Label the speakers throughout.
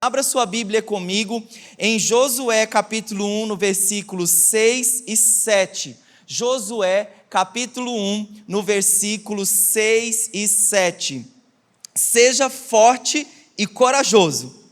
Speaker 1: Abra sua Bíblia comigo em Josué capítulo 1, no versículos 6 e 7. Josué capítulo 1, no versículos 6 e 7. Seja forte e corajoso,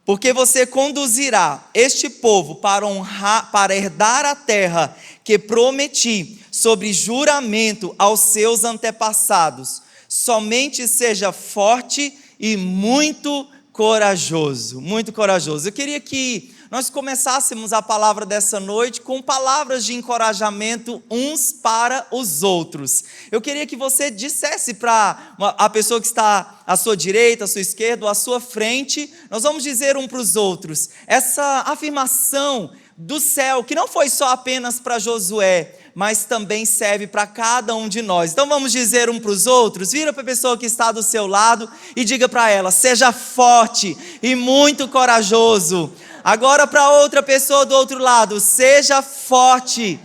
Speaker 1: porque você conduzirá este povo para herdar a terra que prometi sobre juramento aos seus antepassados. Somente seja forte e muito corajoso, muito corajoso. Eu queria que nós começássemos a palavra dessa noite com palavras de encorajamento uns para os outros. Eu queria que você dissesse para a pessoa que está à sua direita, à sua esquerda ou à sua frente, nós vamos dizer um para os outros, essa afirmação do céu, que não foi só apenas para Josué, mas também serve para cada um de nós. Então vamos dizer um para os outros, vira para a pessoa que está do seu lado e diga para ela: seja forte e muito corajoso. Agora para outra pessoa do outro lado: seja forte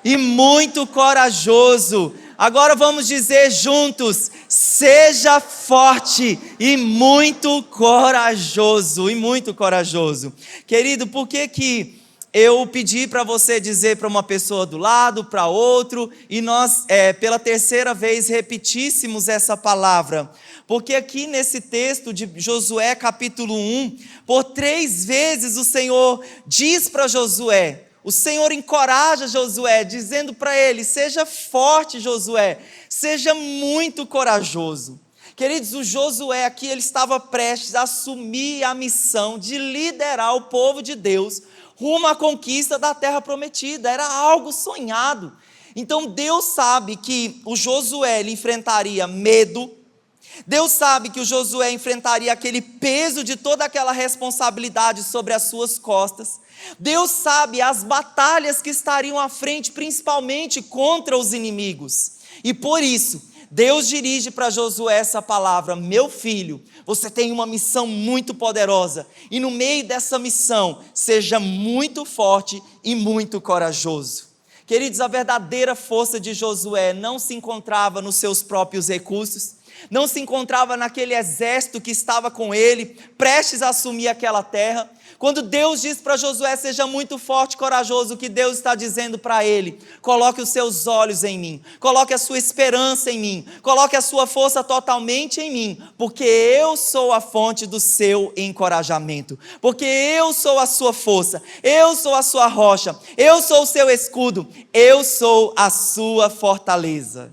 Speaker 1: e muito corajoso. Agora vamos dizer juntos: seja forte e muito corajoso, e muito corajoso. Querido, por que eu pedi para você dizer para uma pessoa do lado, para outro, e nós, pela terceira vez, repetíssemos essa palavra? Porque aqui nesse texto de Josué capítulo 1, por 3 vezes o Senhor diz para Josué, o Senhor encoraja Josué, dizendo para ele: seja forte, Josué, seja muito corajoso. Queridos, o Josué aqui, ele estava prestes a assumir a missão de liderar o povo de Deus rumo à conquista da terra prometida. Era algo sonhado. Então Deus sabe que o Josué ele enfrentaria medo. Deus sabe que o Josué enfrentaria aquele peso de toda aquela responsabilidade sobre as suas costas. Deus sabe as batalhas que estariam à frente, principalmente contra os inimigos. E por isso, Deus dirige para Josué essa palavra: meu filho, você tem uma missão muito poderosa, e no meio dessa missão, seja muito forte e muito corajoso. Queridos, a verdadeira força de Josué não se encontrava nos seus próprios recursos, não se encontrava naquele exército que estava com ele, prestes a assumir aquela terra. Quando Deus diz para Josué: seja muito forte e corajoso, o que Deus está dizendo para ele: coloque os seus olhos em mim, coloque a sua esperança em mim, coloque a sua força totalmente em mim, porque eu sou a fonte do seu encorajamento, porque eu sou a sua força, eu sou a sua rocha, eu sou o seu escudo, eu sou a sua fortaleza.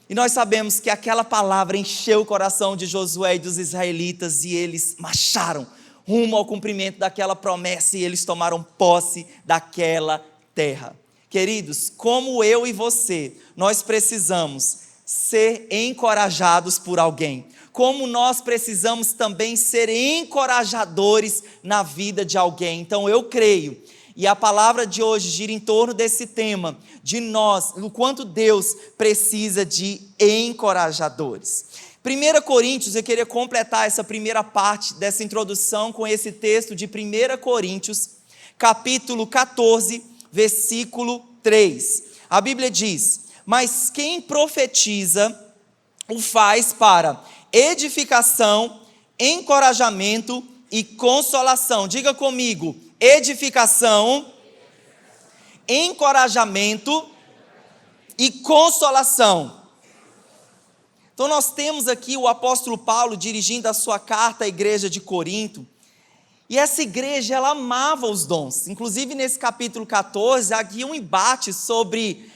Speaker 1: E nós sabemos que aquela palavra encheu o coração de Josué e dos israelitas, e eles marcharam rumo ao cumprimento daquela promessa, e eles tomaram posse daquela terra. Queridos, como eu e você, nós precisamos ser encorajados por alguém, como nós precisamos também ser encorajadores na vida de alguém. Então eu creio, e a palavra de hoje gira em torno desse tema, de nós, o quanto Deus precisa de encorajadores. 1 Coríntios, eu queria completar essa primeira parte dessa introdução com esse texto de 1 Coríntios, capítulo 14, versículo 3. A Bíblia diz: mas quem profetiza o faz para edificação, encorajamento e consolação. Diga comigo: edificação, encorajamento e consolação. Então nós temos aqui o apóstolo Paulo dirigindo a sua carta à igreja de Corinto, e essa igreja ela amava os dons. Inclusive nesse capítulo 14, aqui um embate sobre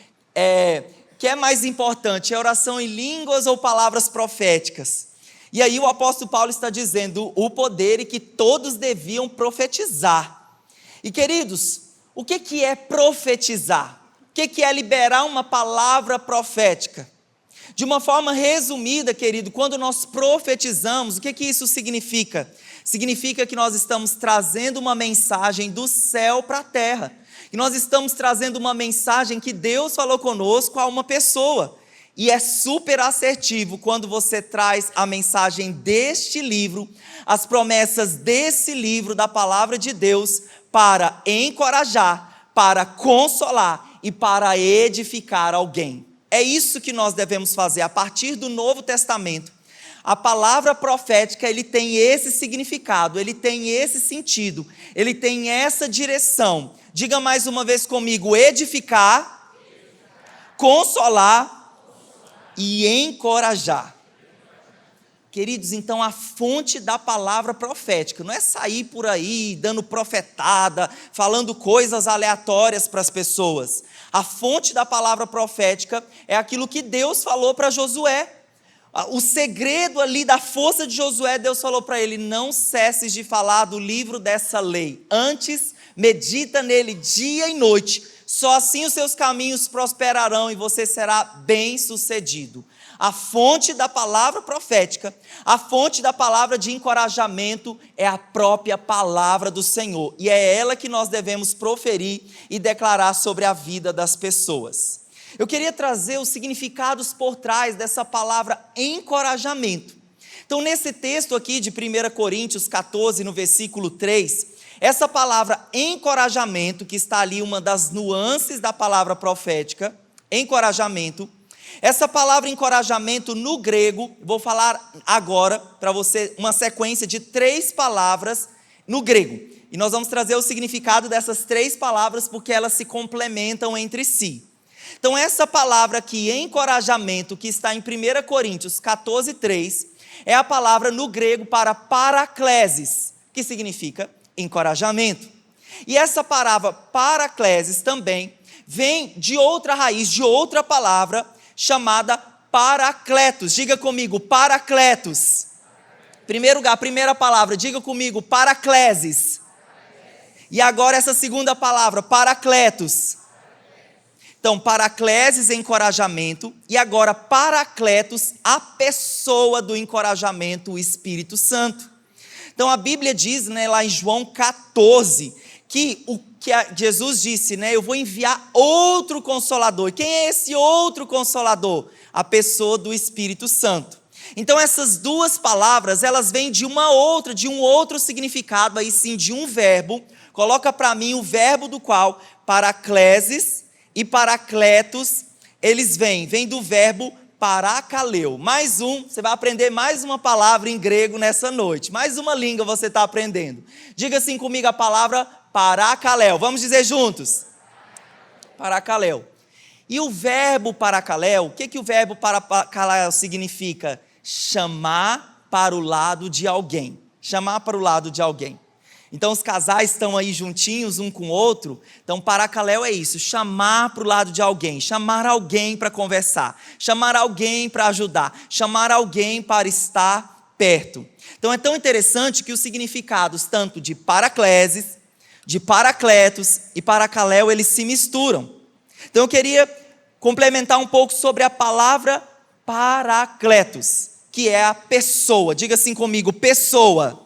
Speaker 1: que é mais importante, a oração em línguas ou palavras proféticas. E aí o apóstolo Paulo está dizendo o poder e que todos deviam profetizar. E queridos, o que é profetizar? O que é liberar uma palavra profética? De uma forma resumida, querido, quando nós profetizamos, o que isso significa? Significa que nós estamos trazendo uma mensagem do céu para a terra. E nós estamos trazendo uma mensagem que Deus falou conosco a uma pessoa. E é super assertivo quando você traz a mensagem deste livro, as promessas desse livro da palavra de Deus, para encorajar, para consolar e para edificar alguém. É isso que nós devemos fazer a partir do Novo Testamento. A palavra profética, ele tem esse significado, ele tem esse sentido, ele tem essa direção. Diga mais uma vez comigo: edificar, consolar e encorajar. Queridos, então a fonte da palavra profética não é sair por aí dando profetada, falando coisas aleatórias para as pessoas. A fonte da palavra profética é aquilo que Deus falou para Josué. O segredo ali da força de Josué, Deus falou para ele: não cesses de falar do livro dessa lei. Antes, medita nele dia e noite. Só assim os seus caminhos prosperarão e você será bem-sucedido. A fonte da palavra profética, a fonte da palavra de encorajamento é a própria palavra do Senhor. E é ela que nós devemos proferir e declarar sobre a vida das pessoas. Eu queria trazer os significados por trás dessa palavra encorajamento. Então, nesse texto aqui de 1 Coríntios 14, no versículo 3, essa palavra encorajamento, que está ali uma das nuances da palavra profética, encorajamento, essa palavra encorajamento no grego, vou falar agora para você uma sequência de 3 palavras no grego. E nós vamos trazer o significado dessas 3 palavras porque elas se complementam entre si. Então essa palavra aqui, encorajamento, que está em 1 Coríntios 14, 3, é a palavra no grego para paraklesis, que significa encorajamento. E essa palavra paraklesis também vem de outra raiz, de outra palavra, chamada paracletos. Diga comigo, paracletos. Primeiro lugar, a primeira palavra, diga comigo, paraclesis. E agora essa segunda palavra, paracletos. Então, paraclesis, encorajamento, e agora paracletos, a pessoa do encorajamento, o Espírito Santo. Então a Bíblia diz, lá em João 14, que Jesus disse, eu vou enviar outro Consolador. Quem é esse outro Consolador? A pessoa do Espírito Santo. Então essas 2 palavras, elas vêm de um outro significado, aí sim, de um verbo. Coloca para mim o verbo do qual paraclesis e paracletos, eles vêm do verbo parakaleo. Você vai aprender mais uma palavra em grego nessa noite. Mais uma língua você está aprendendo. Diga assim comigo a palavra parakaleo. Vamos dizer juntos? Parakaleo. E o verbo parakaleo, o que o verbo parakaleo significa? Chamar para o lado de alguém. Chamar para o lado de alguém. Então os casais estão aí juntinhos um com o outro. Então parakaleo é isso, chamar para o lado de alguém, chamar alguém para conversar, chamar alguém para ajudar, chamar alguém para estar perto. Então é tão interessante que os significados tanto de paraclesis, de paracletos e parakaleo, eles se misturam. Então eu queria complementar um pouco sobre a palavra paracletos, que é a pessoa. Diga assim comigo, pessoa.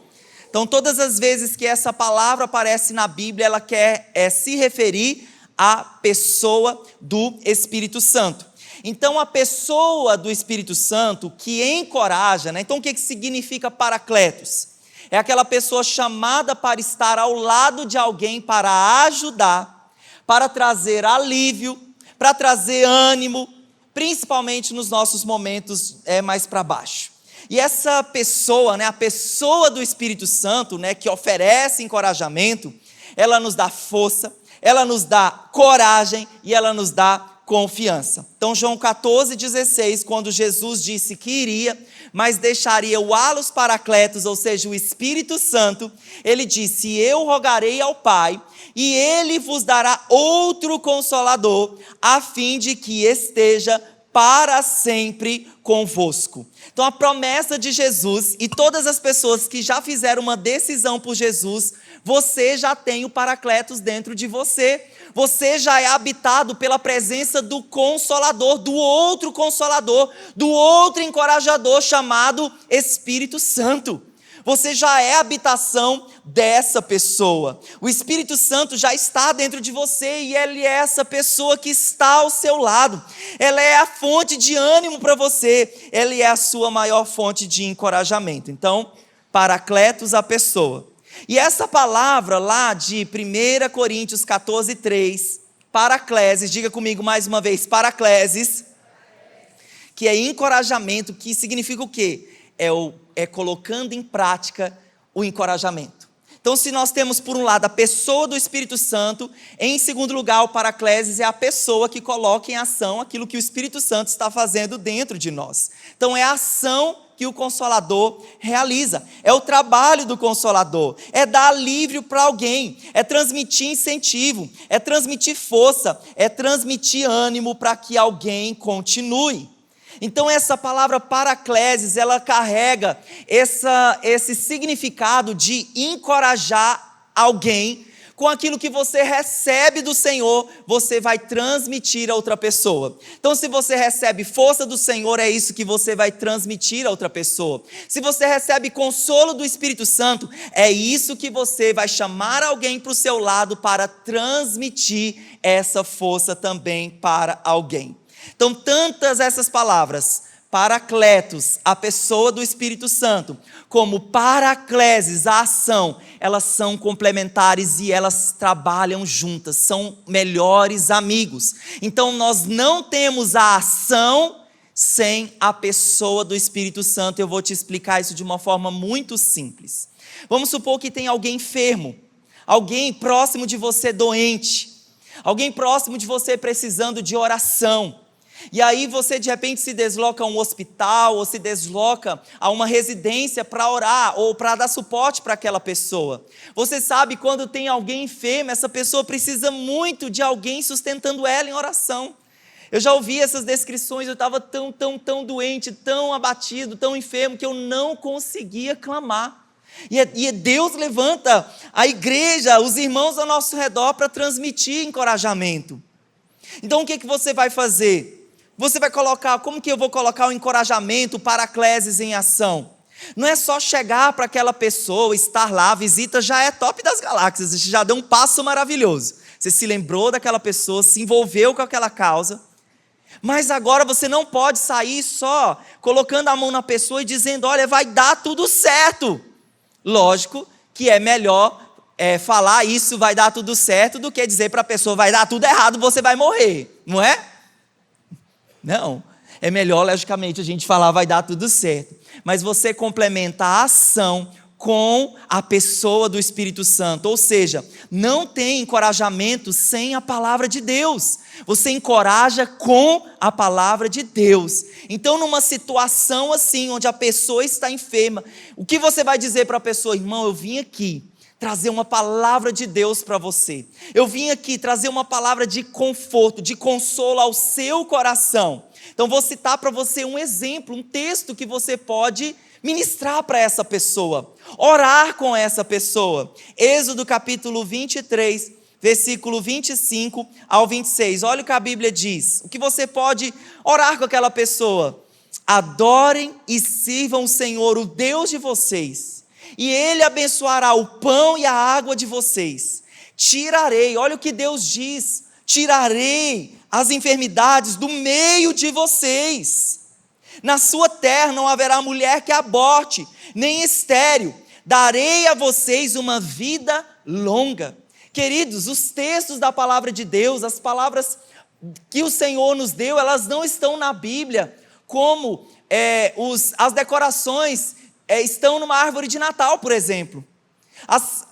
Speaker 1: Então, todas as vezes que essa palavra aparece na Bíblia, ela quer se referir à pessoa do Espírito Santo. Então, a pessoa do Espírito Santo que encoraja, Então, o que significa paracletos? É aquela pessoa chamada para estar ao lado de alguém para ajudar, para trazer alívio, para trazer ânimo, principalmente nos nossos momentos mais para baixo. E essa pessoa, a pessoa do Espírito Santo, que oferece encorajamento, ela nos dá força, ela nos dá coragem e ela nos dá confiança. Então, João 14, 16, quando Jesus disse que iria, mas deixaria o halos paracletos, ou seja, o Espírito Santo, ele disse: eu rogarei ao Pai, e ele vos dará outro Consolador, a fim de que esteja para sempre convosco. Então a promessa de Jesus, e todas as pessoas que já fizeram uma decisão por Jesus, você já tem o Paracletos dentro de você. Você já é habitado pela presença do Consolador, do outro Consolador, do outro encorajador chamado Espírito Santo. Você já é habitação dessa pessoa. O Espírito Santo já está dentro de você e ele é essa pessoa que está ao seu lado. Ela é a fonte de ânimo para você. Ele é a sua maior fonte de encorajamento. Então, Paracletos, a pessoa. E essa palavra lá de 1 Coríntios 14, 3, paraclesis, diga comigo mais uma vez, paraclesis, que é encorajamento, que significa o quê? é colocando em prática o encorajamento. Então, se nós temos, por um lado, a pessoa do Espírito Santo, em segundo lugar, o Paracleses é a pessoa que coloca em ação aquilo que o Espírito Santo está fazendo dentro de nós. Então, é a ação que o Consolador realiza, é o trabalho do Consolador, é dar alívio para alguém, é transmitir incentivo, é transmitir força, é transmitir ânimo para que alguém continue. Então essa palavra Paracleses, ela carrega esse significado de encorajar alguém com aquilo que você recebe do Senhor, você vai transmitir a outra pessoa. Então se você recebe força do Senhor, é isso que você vai transmitir a outra pessoa. Se você recebe consolo do Espírito Santo, é isso que você vai chamar alguém para o seu lado para transmitir essa força também para alguém. Então, tantas essas palavras, Paracletos, a pessoa do Espírito Santo, como Paracleses, a ação, elas são complementares e elas trabalham juntas, são melhores amigos. Então, nós não temos a ação sem a pessoa do Espírito Santo. Eu vou te explicar isso de uma forma muito simples. Vamos supor que tem alguém enfermo, alguém próximo de você doente, alguém próximo de você precisando de oração. E aí você de repente se desloca a um hospital ou se desloca a uma residência para orar ou para dar suporte para aquela pessoa. Você sabe, quando tem alguém enfermo, essa pessoa precisa muito de alguém sustentando ela em oração. Eu já ouvi essas descrições, eu estava tão doente, tão abatido, tão enfermo, que eu não conseguia clamar. E Deus levanta a igreja, os irmãos ao nosso redor para transmitir encorajamento. Então o que você vai fazer? Você vai colocar, como que eu vou colocar o encorajamento, o Paracleses em ação? Não é só chegar para aquela pessoa, estar lá, a visita já é top das galáxias, você já deu um passo maravilhoso. Você se lembrou daquela pessoa, se envolveu com aquela causa, mas agora você não pode sair só colocando a mão na pessoa e dizendo, olha, vai dar tudo certo. Lógico que é melhor falar isso, vai dar tudo certo, do que dizer para a pessoa, vai dar tudo errado, você vai morrer, não é? Não, é melhor, logicamente, a gente falar vai dar tudo certo. Mas você complementa a ação com a pessoa do Espírito Santo. Ou seja, não tem encorajamento sem a palavra de Deus. Você encoraja com a palavra de Deus. Então, numa situação assim, onde a pessoa está enferma, o que você vai dizer para a pessoa? Irmão, eu vim aqui trazer uma palavra de Deus para você. Eu vim aqui trazer uma palavra de conforto, de consolo ao seu coração. Então vou citar para você um exemplo, um texto que você pode ministrar para essa pessoa, orar com essa pessoa. Êxodo capítulo 23, versículo 25 ao 26. Olha o que a Bíblia diz. O que você pode orar com aquela pessoa? Adorem e sirvam o Senhor, o Deus de vocês, e Ele abençoará o pão e a água de vocês. Tirarei, olha o que Deus diz, tirarei as enfermidades do meio de vocês. Na sua terra não haverá mulher que aborte, nem estéril. Darei a vocês uma vida longa. Queridos, os textos da palavra de Deus, as palavras que o Senhor nos deu, elas não estão na Bíblia como as decorações estão numa árvore de Natal, por exemplo.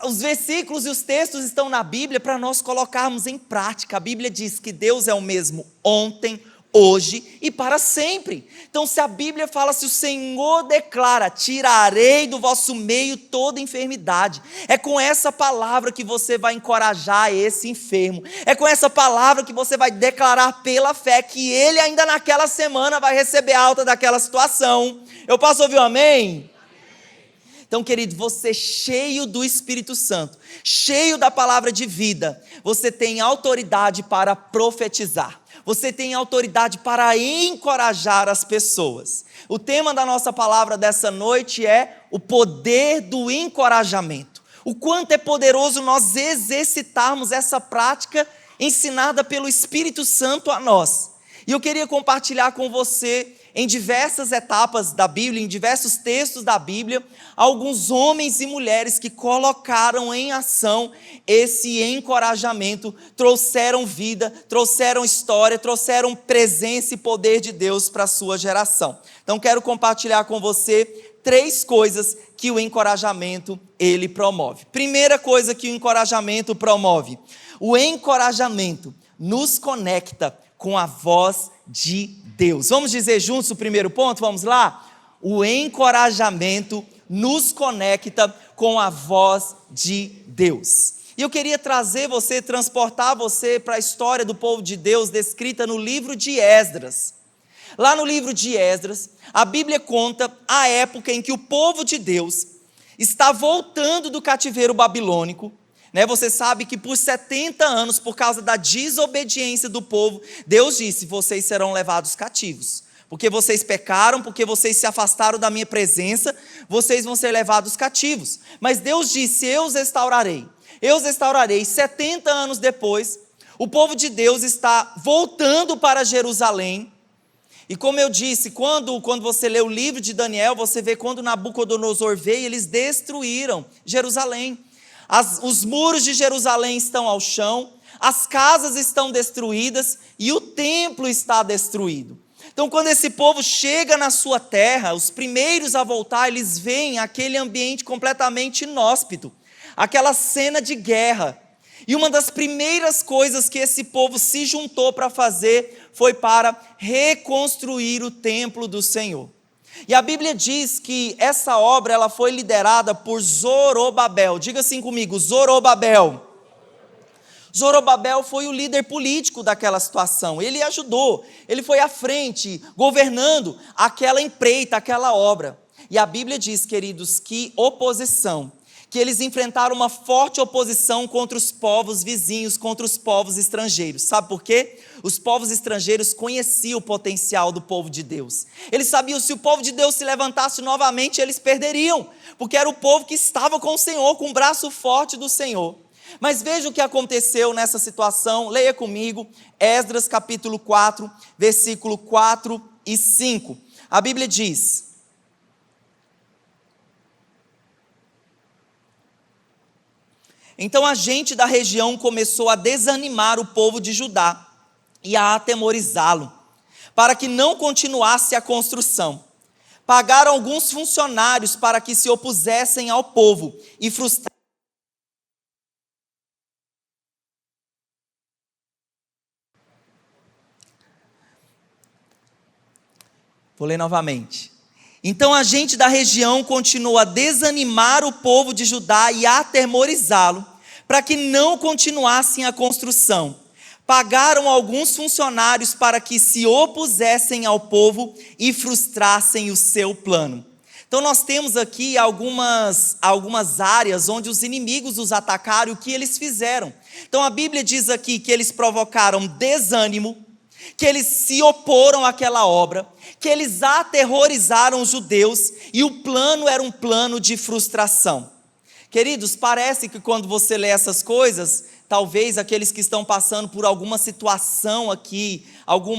Speaker 1: Os versículos e os textos estão na Bíblia para nós colocarmos em prática. A Bíblia diz que Deus é o mesmo ontem, hoje e para sempre. Então, se a Bíblia fala, se o Senhor declara, tirarei do vosso meio toda enfermidade, é com essa palavra que você vai encorajar esse enfermo, é com essa palavra que você vai declarar pela fé que ele ainda naquela semana vai receber alta daquela situação. Eu posso ouvir um amém? Então, querido, você cheio do Espírito Santo, cheio da palavra de vida, você tem autoridade para profetizar, você tem autoridade para encorajar as pessoas. O tema da nossa palavra dessa noite é o poder do encorajamento. O quanto é poderoso nós exercitarmos essa prática ensinada pelo Espírito Santo a nós. E eu queria compartilhar com você, em diversas etapas da Bíblia, em diversos textos da Bíblia, alguns homens e mulheres que colocaram em ação esse encorajamento, trouxeram vida, trouxeram história, trouxeram presença e poder de Deus para a sua geração. Então quero compartilhar com você 3 coisas que o encorajamento ele promove. Primeira coisa que o encorajamento promove: o encorajamento nos conecta com a voz de Deus. Vamos dizer juntos o primeiro ponto? Vamos lá? O encorajamento nos conecta com a voz de Deus. E eu queria transportar você para a história do povo de Deus descrita no livro de Esdras. Lá no livro de Esdras, a Bíblia conta a época em que o povo de Deus está voltando do cativeiro babilônico. Você sabe que por 70 anos, por causa da desobediência do povo, Deus disse: vocês serão levados cativos. Porque vocês pecaram, porque vocês se afastaram da minha presença, vocês vão ser levados cativos. Mas Deus disse: eu os restaurarei. Eu os restaurarei. 70 anos depois, o povo de Deus está voltando para Jerusalém. E como eu disse, quando você lê o livro de Daniel, você vê quando Nabucodonosor veio, eles destruíram Jerusalém. Os muros de Jerusalém estão ao chão, as casas estão destruídas e o templo está destruído. Então, quando esse povo chega na sua terra, os primeiros a voltar, eles veem aquele ambiente completamente inóspito, aquela cena de guerra. E uma das primeiras coisas que esse povo se juntou para fazer foi para reconstruir o templo do Senhor. E a Bíblia diz que essa obra ela foi liderada por Zorobabel. Diga assim comigo: Zorobabel. Zorobabel foi o líder político daquela situação. Ele ajudou, ele foi à frente, governando aquela empreita, aquela obra. E a Bíblia diz, queridos, que eles enfrentaram uma forte oposição contra os povos vizinhos, contra os povos estrangeiros. Sabe por quê? Os povos estrangeiros conheciam o potencial do povo de Deus. Eles sabiam que se o povo de Deus se levantasse novamente, eles perderiam, porque era o povo que estava com o Senhor, com o braço forte do Senhor. Mas veja o que aconteceu nessa situação. Leia comigo, Esdras capítulo 4, versículo 4 e 5. A Bíblia diz: então a gente da região começou a desanimar o povo de Judá e a atemorizá-lo, para que não continuasse a construção. Pagaram alguns funcionários para que se opusessem ao povo e frustrassem. Vou ler novamente. Então a gente da região continuou a desanimar o povo de Judá e a atemorizá-lo, para que não continuassem a construção. Pagaram alguns funcionários para que se opusessem ao povo e frustrassem o seu plano. Então nós temos aqui algumas áreas onde os inimigos os atacaram e o que eles fizeram. Então a Bíblia diz aqui que eles provocaram desânimo, que eles se oporam àquela obra, que eles aterrorizaram os judeus, e o plano era um plano de frustração. Queridos, parece que quando você lê essas coisas, talvez aqueles que estão passando por alguma situação aqui, algum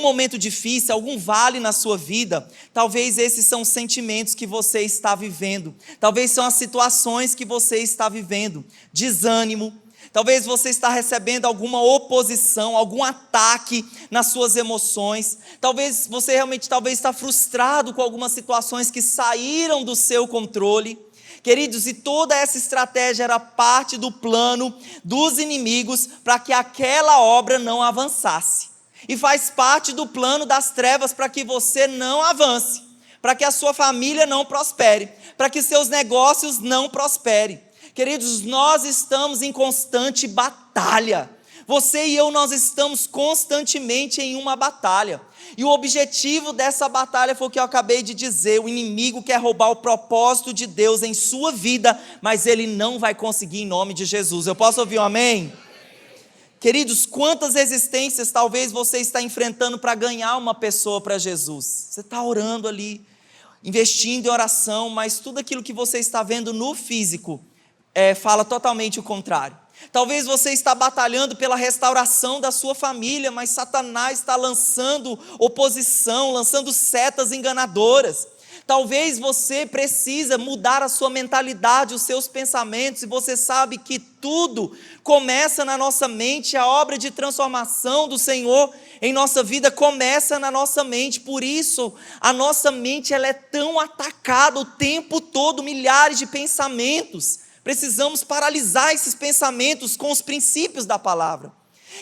Speaker 1: momento difícil, algum vale na sua vida, talvez esses são os sentimentos que você está vivendo, talvez são as situações que você está vivendo, desânimo. Talvez você está recebendo alguma oposição, algum ataque nas suas emoções. Talvez você realmente está frustrado com algumas situações que saíram do seu controle. Queridos, e toda essa estratégia era parte do plano dos inimigos para que aquela obra não avançasse. E faz parte do plano das trevas para que você não avance, para que a sua família não prospere, para que seus negócios não prosperem. Queridos, nós estamos em constante batalha. Você e eu, nós estamos constantemente em uma batalha. E o objetivo dessa batalha foi o que eu acabei de dizer. O inimigo quer roubar o propósito de Deus em sua vida, mas ele não vai conseguir em nome de Jesus. Eu posso ouvir um amém? Queridos, quantas resistências talvez você está enfrentando para ganhar uma pessoa para Jesus? Você está orando ali, investindo em oração, mas tudo aquilo que você está vendo no físico fala totalmente o contrário. Talvez você está batalhando pela restauração da sua família, mas Satanás está lançando oposição, lançando setas enganadoras. Talvez você precisa mudar a sua mentalidade, os seus pensamentos, e você sabe que tudo começa na nossa mente, a obra de transformação do Senhor em nossa vida começa na nossa mente. Por isso, a nossa mente ela é tão atacada o tempo todo, milhares de pensamentos. Precisamos paralisar esses pensamentos com os princípios da palavra.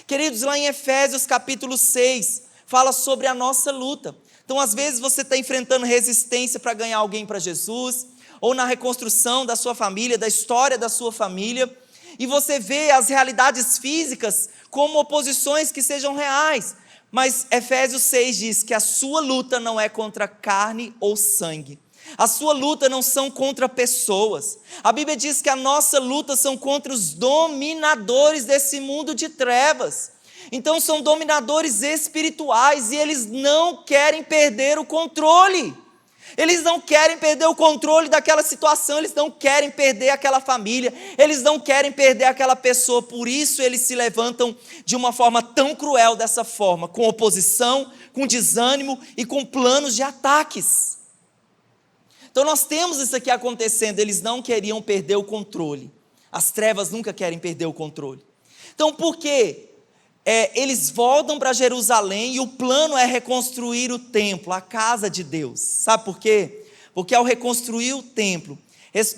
Speaker 1: Queridos, lá em Efésios capítulo 6, fala sobre a nossa luta. Então, às vezes você está enfrentando resistência para ganhar alguém para Jesus, ou na reconstrução da sua família, da história da sua família, e você vê as realidades físicas como oposições que sejam reais. Mas Efésios 6 diz que a sua luta não é contra carne ou sangue. A sua luta não são contra pessoas. A Bíblia diz que a nossa luta são contra os dominadores desse mundo de trevas. Então são dominadores espirituais e eles não querem perder o controle. Eles não querem perder o controle daquela situação, eles não querem perder aquela família, eles não querem perder aquela pessoa. Por isso eles se levantam de uma forma tão cruel dessa forma, com oposição, com desânimo e com planos de ataques. Então nós temos isso aqui acontecendo, eles não queriam perder o controle. As trevas nunca querem perder o controle. Então por quê? Eles voltam para Jerusalém e o plano é reconstruir o templo, a casa de Deus. Sabe por quê? Porque ao reconstruir o templo,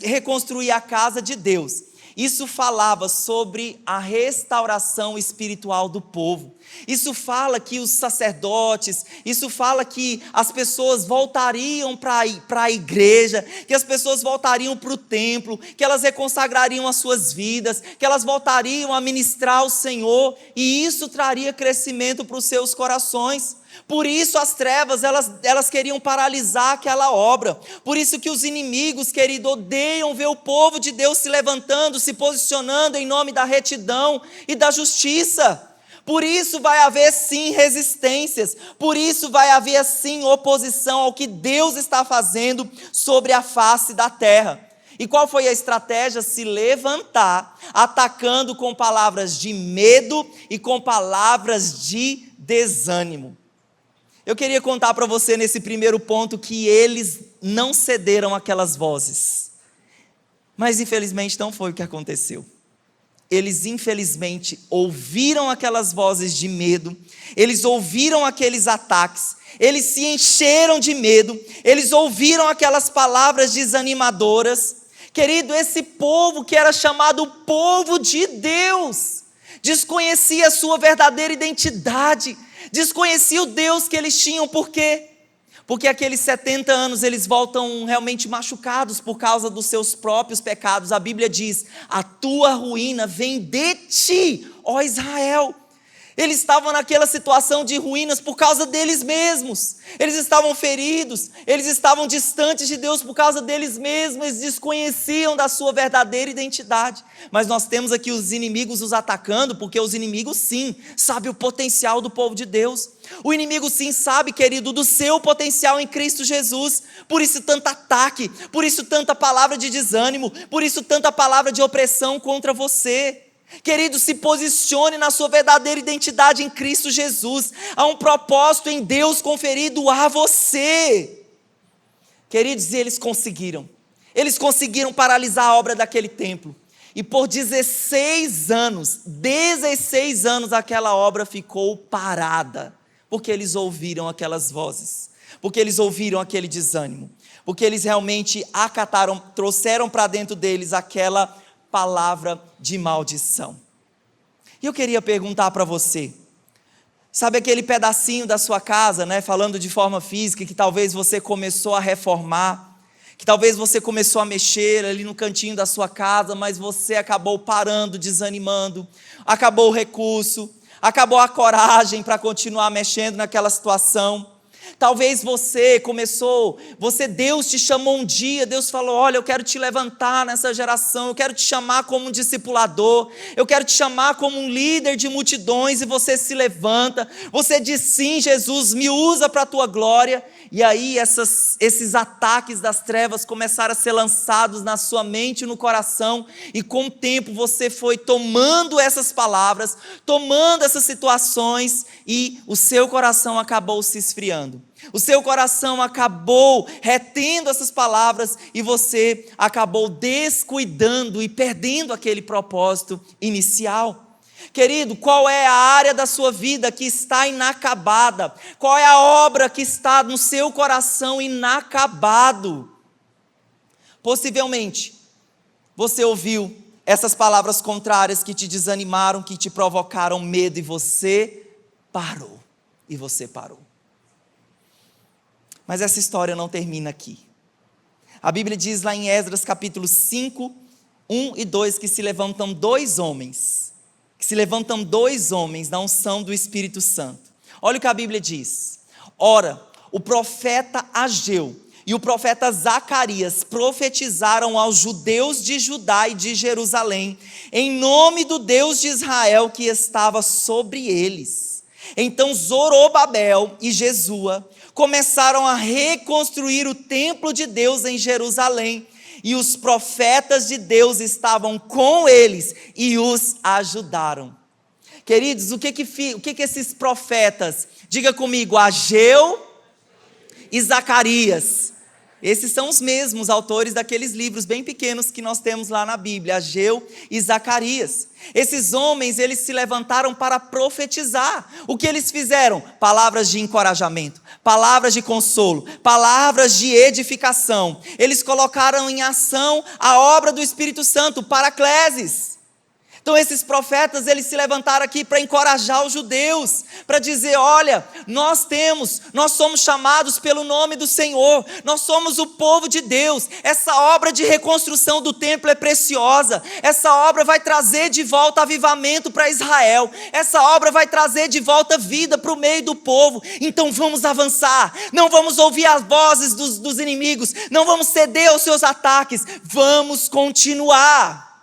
Speaker 1: reconstruir a casa de Deus, isso falava sobre a restauração espiritual do povo. Isso fala que os sacerdotes, isso fala que as pessoas voltariam para a igreja, que as pessoas voltariam para o templo, que elas reconsagrariam as suas vidas, que elas voltariam a ministrar ao Senhor, e isso traria crescimento para os seus corações. Por isso as trevas, elas queriam paralisar aquela obra. Por isso que os inimigos, querido, odeiam ver o povo de Deus se levantando, se posicionando em nome da retidão e da justiça. Por isso vai haver sim resistências, por isso vai haver sim oposição ao que Deus está fazendo sobre a face da terra. E qual foi a estratégia? Se levantar, atacando com palavras de medo e com palavras de desânimo. Eu queria contar para você nesse primeiro ponto que eles não cederam àquelas vozes. Mas infelizmente não foi o que aconteceu. Eles infelizmente ouviram aquelas vozes de medo, eles ouviram aqueles ataques, eles se encheram de medo, eles ouviram aquelas palavras desanimadoras. Querido, esse povo que era chamado povo de Deus, desconhecia a sua verdadeira identidade, desconhecia o Deus que eles tinham. Por quê? Porque aqueles 70 anos eles voltam realmente machucados por causa dos seus próprios pecados. A Bíblia diz: a tua ruína vem de ti, ó Israel. Eles estavam naquela situação de ruínas por causa deles mesmos. Eles estavam feridos, eles estavam distantes de Deus por causa deles mesmos. Eles desconheciam da sua verdadeira identidade. Mas nós temos aqui os inimigos os atacando, porque os inimigos sim sabem o potencial do povo de Deus. O inimigo sim sabe, querido, do seu potencial em Cristo Jesus. Por isso tanto ataque, por isso tanta palavra de desânimo, por isso tanta palavra de opressão contra você. Querido, se posicione na sua verdadeira identidade em Cristo Jesus. Há um propósito em Deus conferido a você. Queridos, e eles conseguiram paralisar a obra daquele templo. E por 16 anos aquela obra ficou parada. Porque eles ouviram aquelas vozes, porque eles ouviram aquele desânimo, porque eles realmente acataram, trouxeram para dentro deles aquela palavra de maldição. E eu queria perguntar para você, sabe aquele pedacinho da sua casa, né, falando de forma física, que talvez você começou a reformar, que talvez você começou a mexer ali no cantinho da sua casa, mas você acabou parando, desanimando, acabou o recurso, acabou a coragem para continuar mexendo naquela situação. Talvez Deus te chamou um dia, Deus falou: olha, eu quero te levantar nessa geração, eu quero te chamar como um discipulador, eu quero te chamar como um líder de multidões, e você se levanta, você diz: sim, Jesus, me usa para a tua glória, E aí esses ataques das trevas começaram a ser lançados na sua mente e no coração, e com o tempo você foi tomando essas palavras, tomando essas situações, e o seu coração acabou se esfriando. O seu coração acabou retendo essas palavras, e você acabou descuidando e perdendo aquele propósito inicial. Querido, qual é a área da sua vida que está inacabada? Qual é a obra que está no seu coração inacabado? Possivelmente, você ouviu essas palavras contrárias que te desanimaram, que te provocaram medo, e você parou. E você parou. Mas essa história não termina aqui. A Bíblia diz lá em Esdras capítulo 5, 1 e 2, que se levantam dois homens na unção do Espírito Santo. Olha o que a Bíblia diz. Ora, o profeta Ageu e o profeta Zacarias profetizaram aos judeus de Judá e de Jerusalém, em nome do Deus de Israel que estava sobre eles. Então Zorobabel e Jesua começaram a reconstruir o templo de Deus em Jerusalém, e os profetas de Deus estavam com eles e os ajudaram. Queridos, o que esses profetas, diga comigo, Ageu e Zacarias, esses são os mesmos autores daqueles livros bem pequenos que nós temos lá na Bíblia, Ageu e Zacarias. Esses homens, eles se levantaram para profetizar. O que eles fizeram? Palavras de encorajamento, palavras de consolo, palavras de edificação. Eles colocaram em ação a obra do Espírito Santo, Paracleses. Então esses profetas, eles se levantaram aqui para encorajar os judeus, para dizer, olha, nós somos chamados pelo nome do Senhor, nós somos o povo de Deus, essa obra de reconstrução do templo é preciosa, essa obra vai trazer de volta avivamento para Israel, essa obra vai trazer de volta vida para o meio do povo, então vamos avançar, não vamos ouvir as vozes dos inimigos, não vamos ceder aos seus ataques, vamos continuar.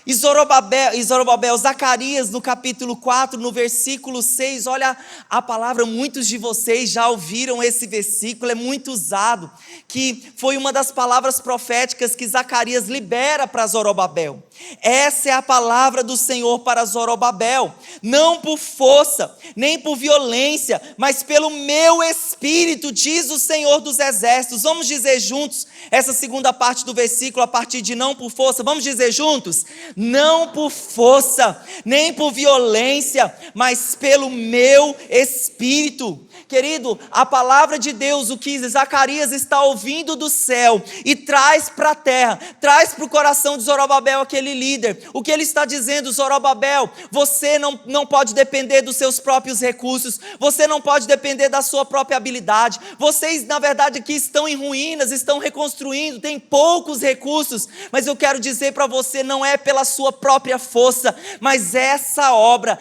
Speaker 1: E Zorobabel, Zacarias, no capítulo 4, no versículo 6, olha a palavra, muitos de vocês já ouviram esse versículo, é muito usado, que foi uma das palavras proféticas que Zacarias libera para Zorobabel. Essa é a palavra do Senhor para Zorobabel, não por força, nem por violência, mas pelo meu espírito, diz o Senhor dos exércitos. Vamos dizer juntos essa segunda parte do versículo, a partir de não por força, vamos dizer juntos? Não por força, nem por violência, mas pelo meu espírito. Querido, a palavra de Deus, o que Zacarias está ouvindo do céu e traz para a terra, traz para o coração de Zorobabel, aquele líder. O que ele está dizendo, Zorobabel, você não pode depender dos seus próprios recursos, você não pode depender da sua própria habilidade. Vocês, na verdade, aqui estão em ruínas, estão reconstruindo, tem poucos recursos, mas eu quero dizer para você, não é pela sua própria força, mas essa obra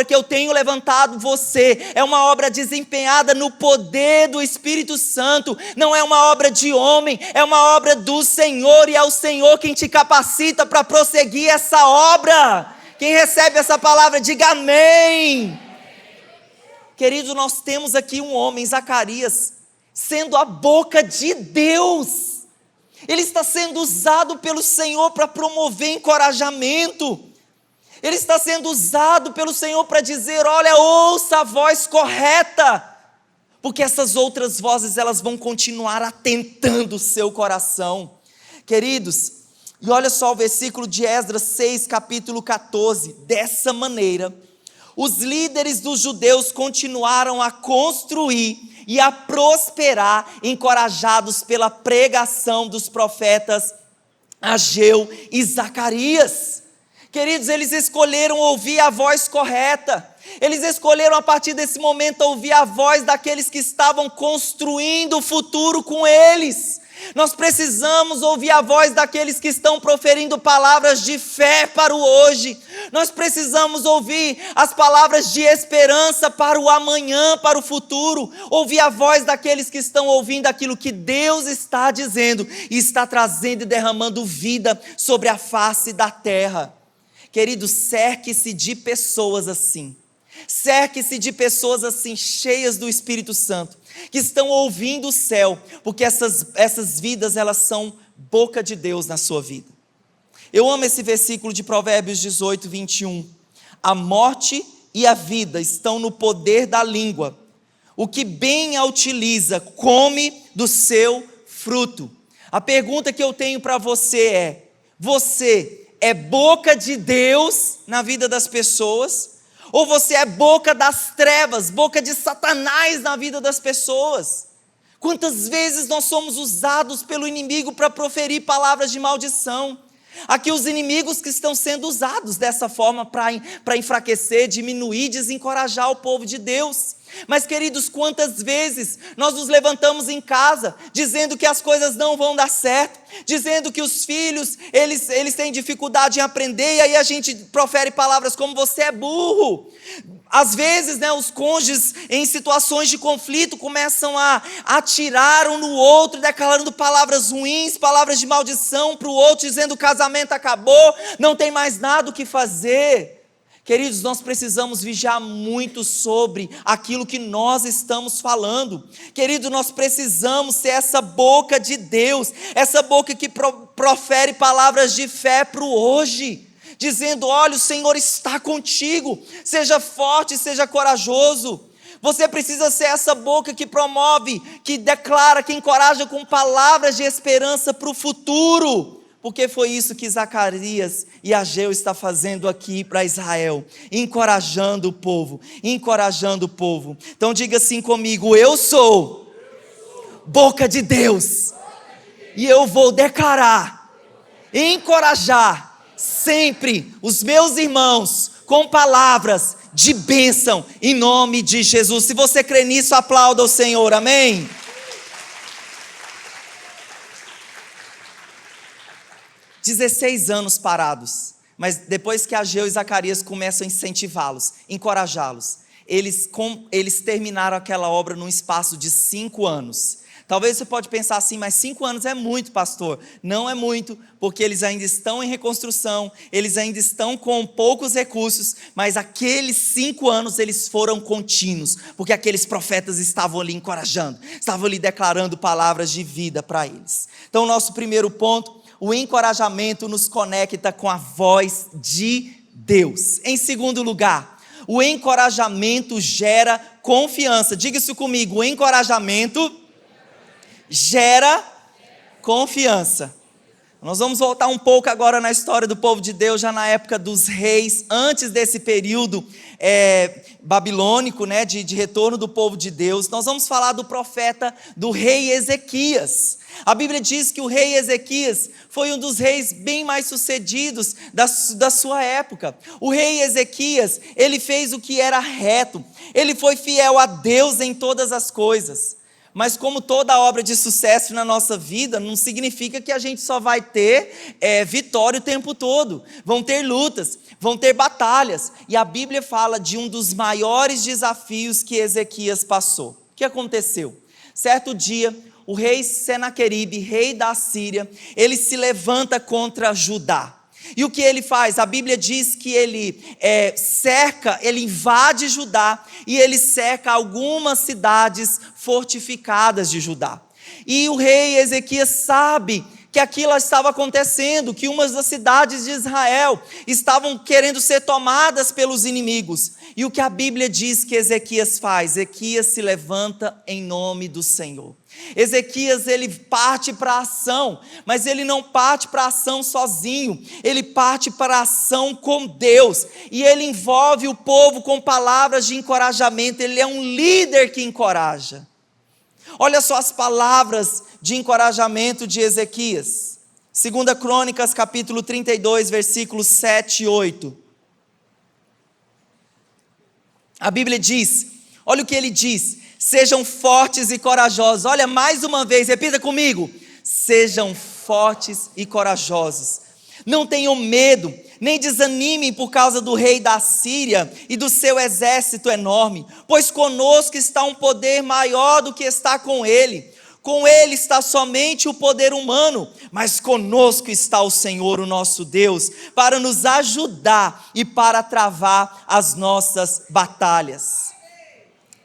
Speaker 1: que eu tenho levantado você, é uma obra desempenhada no poder do Espírito Santo, não é uma obra de homem, é uma obra do Senhor, e é o Senhor quem te capacita para prosseguir essa obra. Quem recebe essa palavra, diga amém. Querido, nós temos aqui um homem, Zacarias, sendo a boca de Deus. Ele está sendo usado pelo Senhor para promover encorajamento. Ele está sendo usado pelo Senhor para dizer, olha, ouça a voz correta, porque essas outras vozes, elas vão continuar atentando o seu coração. Queridos, e olha só o versículo de Esdras 6, capítulo 14, dessa maneira, os líderes dos judeus continuaram a construir e a prosperar, encorajados pela pregação dos profetas Ageu e Zacarias. Queridos, eles escolheram ouvir a voz correta, eles escolheram a partir desse momento ouvir a voz daqueles que estavam construindo o futuro com eles. Nós precisamos ouvir a voz daqueles que estão proferindo palavras de fé para o hoje. Nós precisamos ouvir as palavras de esperança para o amanhã, para o futuro. Ouvir a voz daqueles que estão ouvindo aquilo que Deus está dizendo e está trazendo e derramando vida sobre a face da terra. Querido, cerque-se de pessoas assim. Cerque-se de pessoas assim, cheias do Espírito Santo, que estão ouvindo o céu, porque essas vidas, elas são boca de Deus na sua vida. Eu amo esse versículo de Provérbios 18, 21. A morte e a vida estão no poder da língua. O que bem a utiliza, come do seu fruto. A pergunta que eu tenho para você é boca de Deus na vida das pessoas? Ou você é boca das trevas, boca de Satanás na vida das pessoas? Quantas vezes nós somos usados pelo inimigo para proferir palavras de maldição? Aqui os inimigos que estão sendo usados dessa forma para enfraquecer, diminuir, desencorajar o povo de Deus. Mas queridos, quantas vezes nós nos levantamos em casa dizendo que as coisas não vão dar certo, dizendo que os filhos, eles têm dificuldade em aprender, e aí a gente profere palavras como você é burro. Às vezes, os cônjuges em situações de conflito começam a atirar um no outro, declarando palavras ruins, palavras de maldição para o outro, dizendo que o casamento acabou, não tem mais nada o que fazer. Queridos, nós precisamos vigiar muito sobre aquilo que nós estamos falando. Querido, nós precisamos ser essa boca de Deus, essa boca que profere palavras de fé para o hoje, dizendo: olha, o Senhor está contigo, seja forte, seja corajoso. Você precisa ser essa boca que promove, que declara, que encoraja com palavras de esperança para o futuro. Porque foi isso que Zacarias e Ageu está fazendo aqui para Israel, encorajando o povo, encorajando o povo. Então diga assim comigo: eu sou boca de Deus, e eu vou declarar, encorajar sempre os meus irmãos com palavras de bênção, em nome de Jesus. Se você crê nisso, aplauda o Senhor, amém? 16 anos parados, mas depois que Ageu e Zacarias começam a incentivá-los, encorajá-los, eles terminaram aquela obra num espaço de 5 anos. Talvez você pode pensar assim: mas 5 anos é muito, pastor. Não é muito, porque eles ainda estão em reconstrução, eles ainda estão com poucos recursos, mas aqueles 5 anos eles foram contínuos, porque aqueles profetas estavam ali encorajando, estavam ali declarando palavras de vida para eles. Então, nosso primeiro ponto: o encorajamento nos conecta com a voz de Deus. Em segundo lugar, o encorajamento gera confiança. Diga isso comigo: o encorajamento gera confiança. Nós vamos voltar um pouco agora na história do povo de Deus, já na época dos reis, antes desse período babilônico, de retorno do povo de Deus. Nós vamos falar do profeta, do rei Ezequias. A Bíblia diz que o rei Ezequias foi um dos reis bem mais sucedidos da sua época. O rei Ezequias, ele fez o que era reto, ele foi fiel a Deus em todas as coisas. Mas como toda obra de sucesso na nossa vida, não significa que a gente só vai ter vitória o tempo todo. Vão ter lutas, vão ter batalhas. E a Bíblia fala de um dos maiores desafios que Ezequias passou. O que aconteceu? Certo dia, o rei Senaqueribe, rei da Síria, ele se levanta contra Judá. E o que ele faz? A Bíblia diz que ele ele invade Judá e ele cerca algumas cidades fortificadas de Judá. E o rei Ezequias sabe que aquilo estava acontecendo, que umas das cidades de Israel estavam querendo ser tomadas pelos inimigos. E o que a Bíblia diz que Ezequias faz? Ezequias se levanta em nome do Senhor. Ezequias, ele parte para a ação, mas ele não parte para a ação sozinho, ele parte para a ação com Deus, e ele envolve o povo com palavras de encorajamento. Ele é um líder que encoraja. Olha só as palavras de encorajamento de Ezequias. 2 Crônicas, capítulo 32, versículos 7 e 8. A Bíblia diz, olha o que ele diz: sejam fortes e corajosos. Olha, mais uma vez, repita comigo: sejam fortes e corajosos. Não tenham medo, nem desanimem por causa do rei da Síria e do seu exército enorme, pois conosco está um poder maior do que está com ele. Com ele está somente o poder humano, mas conosco está o Senhor, o nosso Deus, para nos ajudar e para travar as nossas batalhas.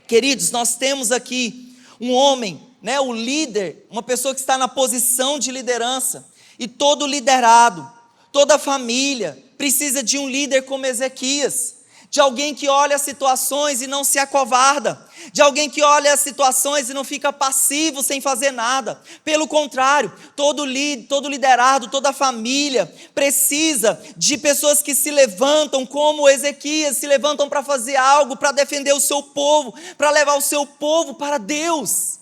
Speaker 1: Queridos, nós temos aqui um homem, né, o líder, uma pessoa que está na posição de liderança, e todo liderado, toda família precisa de um líder como Ezequias, de alguém que olha as situações e não se acovarda, de alguém que olha as situações e não fica passivo sem fazer nada. Pelo contrário, todo liderado, toda família precisa de pessoas que se levantam como Ezequias, se levantam para fazer algo, para defender o seu povo, para levar o seu povo para Deus.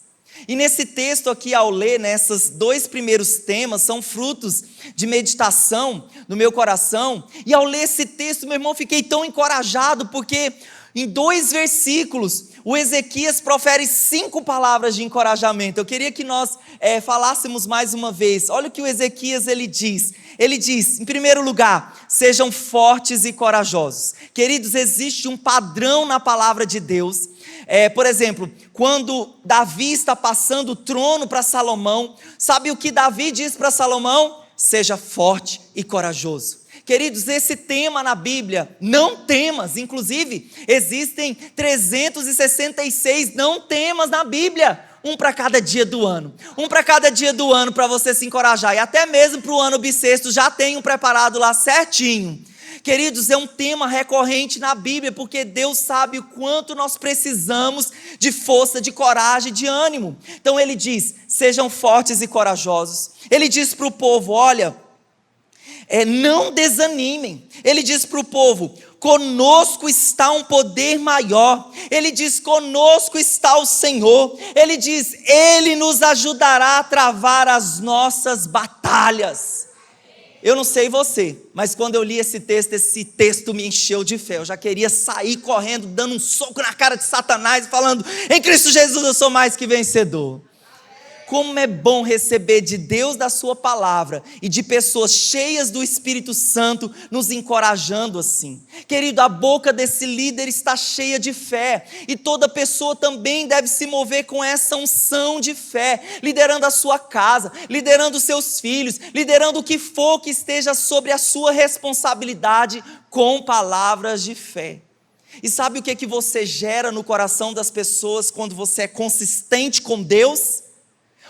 Speaker 1: E nesse texto aqui, ao ler, esses dois primeiros temas são frutos de meditação no meu coração. E ao ler esse texto, meu irmão, fiquei tão encorajado, porque em 2 versículos, o Ezequias profere 5 palavras de encorajamento. Eu queria que nós falássemos mais uma vez. Olha o que o Ezequias ele diz. Ele diz, em primeiro lugar, sejam fortes e corajosos. Queridos, existe um padrão na palavra de Deus. Por exemplo, quando Davi está passando o trono para Salomão, sabe o que Davi diz para Salomão? Seja forte e corajoso. Queridos, esse tema na Bíblia, não temas, inclusive existem 366 não temas na Bíblia, um para cada dia do ano, para você se encorajar, e até mesmo para o ano bissexto já tem um preparado lá certinho. Queridos, é um tema recorrente na Bíblia, porque Deus sabe o quanto nós precisamos de força, de coragem, de ânimo. Então ele diz, sejam fortes e corajosos. Ele diz para o povo, olha, não desanimem. Ele diz para o povo, conosco está um poder maior. Ele diz, conosco está o Senhor. Ele diz, Ele nos ajudará a travar as nossas batalhas. Eu não sei você, mas quando eu li esse texto me encheu de fé. Eu já queria sair correndo, dando um soco na cara de Satanás e falando, em Cristo Jesus eu sou mais que vencedor. Como é bom receber de Deus da sua palavra e de pessoas cheias do Espírito Santo nos encorajando assim. Querido, a boca desse líder está cheia de fé e toda pessoa também deve se mover com essa unção de fé, liderando a sua casa, liderando os seus filhos, liderando o que for que esteja sobre a sua responsabilidade com palavras de fé. E sabe o que você gera no coração das pessoas quando você é consistente com Deus?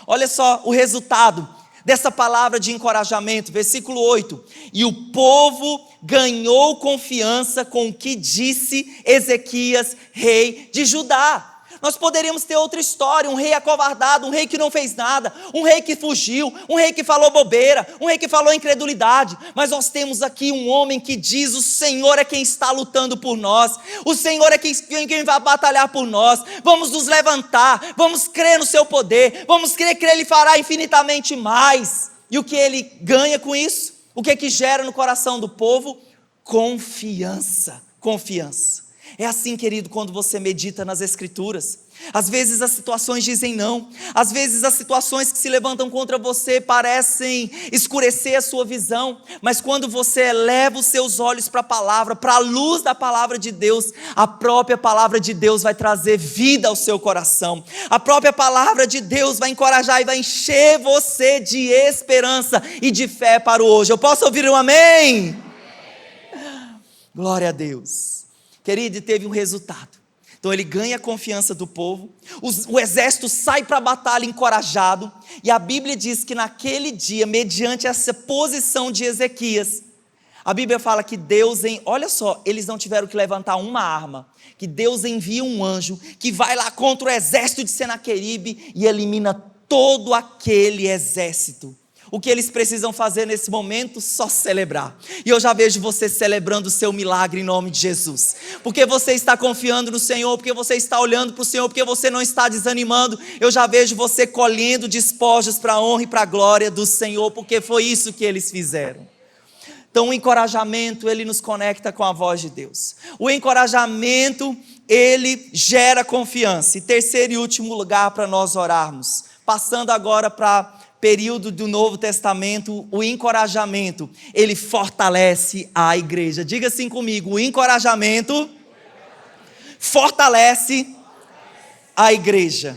Speaker 1: Olha só o resultado dessa palavra de encorajamento, versículo 8. E o povo ganhou confiança com o que disse Ezequias, rei de Judá. Nós poderíamos ter outra história, um rei acovardado, um rei que não fez nada, um rei que fugiu, um rei que falou bobeira, um rei que falou incredulidade, mas nós temos aqui um homem que diz, o Senhor é quem está lutando por nós, o Senhor é quem vai batalhar por nós, vamos nos levantar, vamos crer no seu poder, vamos crer que Ele fará infinitamente mais. E o que ele ganha com isso? O que gera no coração do povo? Confiança. É assim, querido, quando você medita nas Escrituras. Às vezes as situações dizem não, às vezes as situações que se levantam contra você parecem escurecer a sua visão, mas quando você eleva os seus olhos para a palavra, para a luz da palavra de Deus, a própria palavra de Deus vai trazer vida ao seu coração, a própria palavra de Deus vai encorajar e vai encher você de esperança e de fé para o hoje. Eu posso ouvir um amém? Glória a Deus. Querido, teve um resultado. Então ele ganha a confiança do povo, o exército sai para a batalha encorajado, e a Bíblia diz que naquele dia, mediante essa posição de Ezequias, a Bíblia fala que Deus, olha só, eles não tiveram que levantar uma arma, que Deus envia um anjo, que vai lá contra o exército de Senaqueribe e elimina todo aquele exército. O que eles precisam fazer nesse momento? Só celebrar. E eu já vejo você celebrando o seu milagre em nome de Jesus. Porque você está confiando no Senhor, porque você está olhando para o Senhor, porque você não está desanimando. Eu já vejo você colhendo despojos para a honra e para a glória do Senhor, porque foi isso que eles fizeram. Então o encorajamento, ele nos conecta com a voz de Deus. O encorajamento, ele gera confiança. E terceiro e último lugar para nós orarmos. Passando agora para período do Novo Testamento, o encorajamento, ele fortalece a igreja. Diga assim comigo, o encorajamento fortalece a igreja.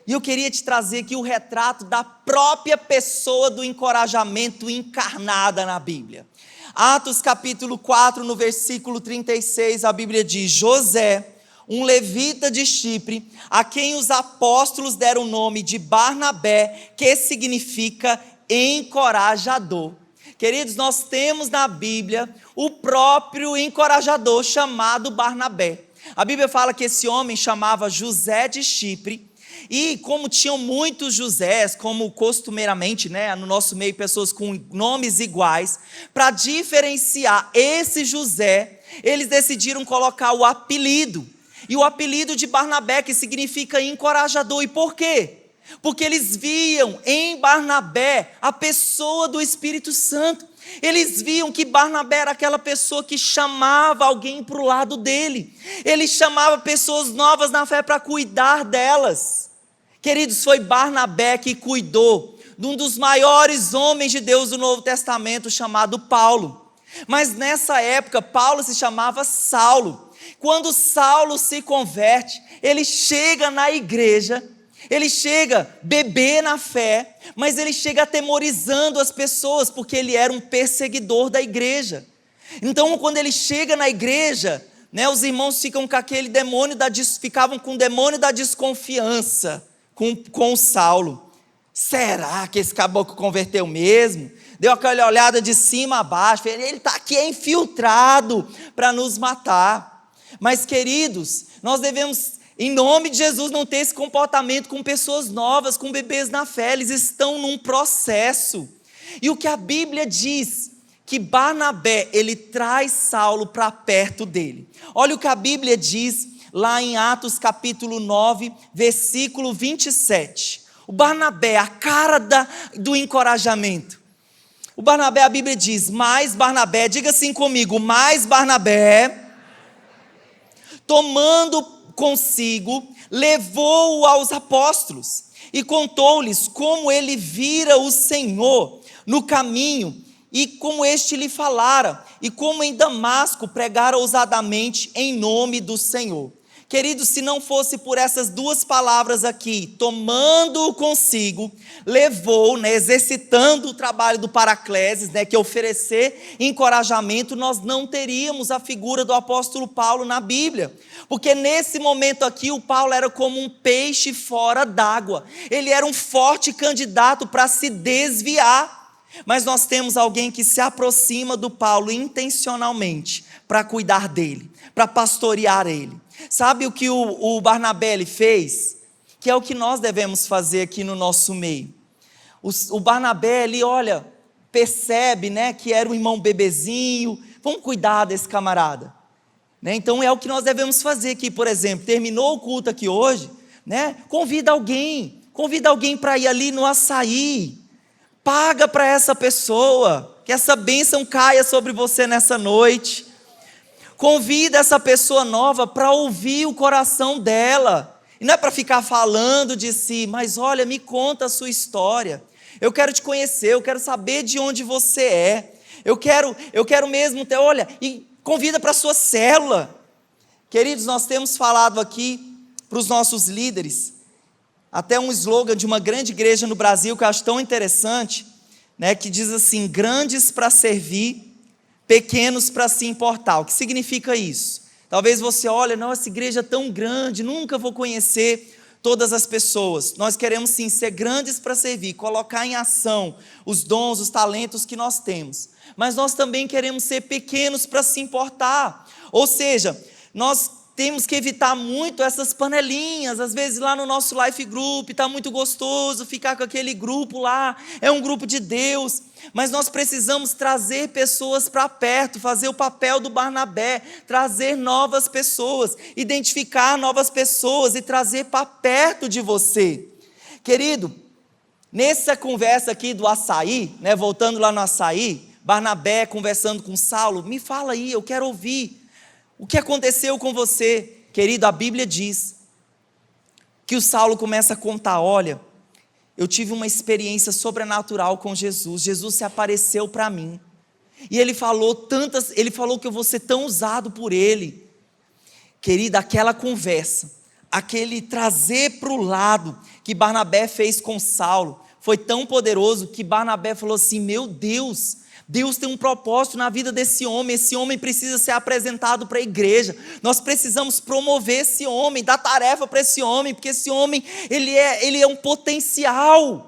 Speaker 1: E eu queria te trazer aqui o retrato da própria pessoa do encorajamento encarnada na Bíblia. Atos capítulo 4, no versículo 36, a Bíblia diz: José, um levita de Chipre, a quem os apóstolos deram o nome de Barnabé, que significa encorajador. Queridos, nós temos na Bíblia o próprio encorajador chamado Barnabé. A Bíblia fala que esse homem chamava José de Chipre, e como tinham muitos Josés, como costumeiramente, no nosso meio, pessoas com nomes iguais, para diferenciar esse José, eles decidiram colocar o apelido, e o apelido de Barnabé, que significa encorajador. E por quê? Porque eles viam em Barnabé a pessoa do Espírito Santo. Eles viam que Barnabé era aquela pessoa que chamava alguém para o lado dele. Ele chamava pessoas novas na fé para cuidar delas. Queridos, foi Barnabé que cuidou de um dos maiores homens de Deus do Novo Testamento, chamado Paulo. Mas nessa época, Paulo se chamava Saulo. Quando Saulo se converte, ele chega na igreja, ele chega bebê na fé, mas ele chega atemorizando as pessoas, porque ele era um perseguidor da igreja. Então, quando ele chega na igreja, os irmãos ficam com aquele ficavam com o demônio da desconfiança com Saulo. Será que esse caboclo converteu mesmo? Deu aquela olhada de cima a baixo, ele está aqui infiltrado para nos matar. Mas, queridos, nós devemos, em nome de Jesus, não ter esse comportamento com pessoas novas, com bebês na fé. Eles estão num processo. E o que a Bíblia diz, que Barnabé, ele traz Saulo para perto dele. Olha o que a Bíblia diz lá em Atos capítulo 9, versículo 27. O Barnabé, a cara do encorajamento. O Barnabé, a Bíblia diz: mas Barnabé, diga assim comigo, mas Barnabé, tomando consigo, levou-o aos apóstolos e contou-lhes como ele vira o Senhor no caminho e como este lhe falara, e como em Damasco pregara ousadamente em nome do Senhor. Queridos, se não fosse por essas duas palavras aqui, tomando consigo, levou, exercitando o trabalho do Paracleses, que é oferecer encorajamento, nós não teríamos a figura do apóstolo Paulo na Bíblia. Porque nesse momento aqui, o Paulo era como um peixe fora d'água. Ele era um forte candidato para se desviar. Mas nós temos alguém que se aproxima do Paulo intencionalmente para cuidar dele, para pastorear ele. Sabe o que o Barnabé ele fez? Que é o que nós devemos fazer aqui no nosso meio. O Barnabé, ele percebe, que era um irmão bebezinho, vamos cuidar desse camarada. Então é o que nós devemos fazer aqui, por exemplo, terminou o culto aqui hoje, convida alguém para ir ali no açaí, paga para essa pessoa, que essa bênção caia sobre você nessa noite. Convida essa pessoa nova para ouvir o coração dela. E não é para ficar falando de si, mas olha, me conta a sua história. Eu quero te conhecer, eu quero saber de onde você é. Eu quero mesmo ter, e convida para a sua célula. Queridos, nós temos falado aqui para os nossos líderes, até um slogan de uma grande igreja no Brasil que eu acho tão interessante, que diz assim: grandes para servir, pequenos para se importar. O que significa isso? Talvez você olhe, nossa, igreja é tão grande, nunca vou conhecer todas as pessoas. Nós queremos sim ser grandes para servir, colocar em ação os dons, os talentos que nós temos. Mas nós também queremos ser pequenos para se importar. Ou seja, nós temos que evitar muito essas panelinhas. Às vezes lá no nosso Life Group está muito gostoso ficar com aquele grupo lá, é um grupo de Deus, mas nós precisamos trazer pessoas para perto, fazer o papel do Barnabé, trazer novas pessoas, identificar novas pessoas e trazer para perto de você. Querido, nessa conversa aqui do açaí, voltando lá no açaí, Barnabé conversando com Saulo, me fala aí, eu quero ouvir. O que aconteceu com você? Querido, a Bíblia diz que o Saulo começa a contar: olha, eu tive uma experiência sobrenatural com Jesus, Jesus se apareceu para mim, e ele falou que eu vou ser tão usado por ele. Querida, aquela conversa aquele trazer para o lado que Barnabé fez com Saulo foi tão poderoso que Barnabé falou assim: meu Deus, Deus tem um propósito na vida desse homem, esse homem precisa ser apresentado para a igreja, nós precisamos promover esse homem, dar tarefa para esse homem, porque esse homem, ele é um potencial.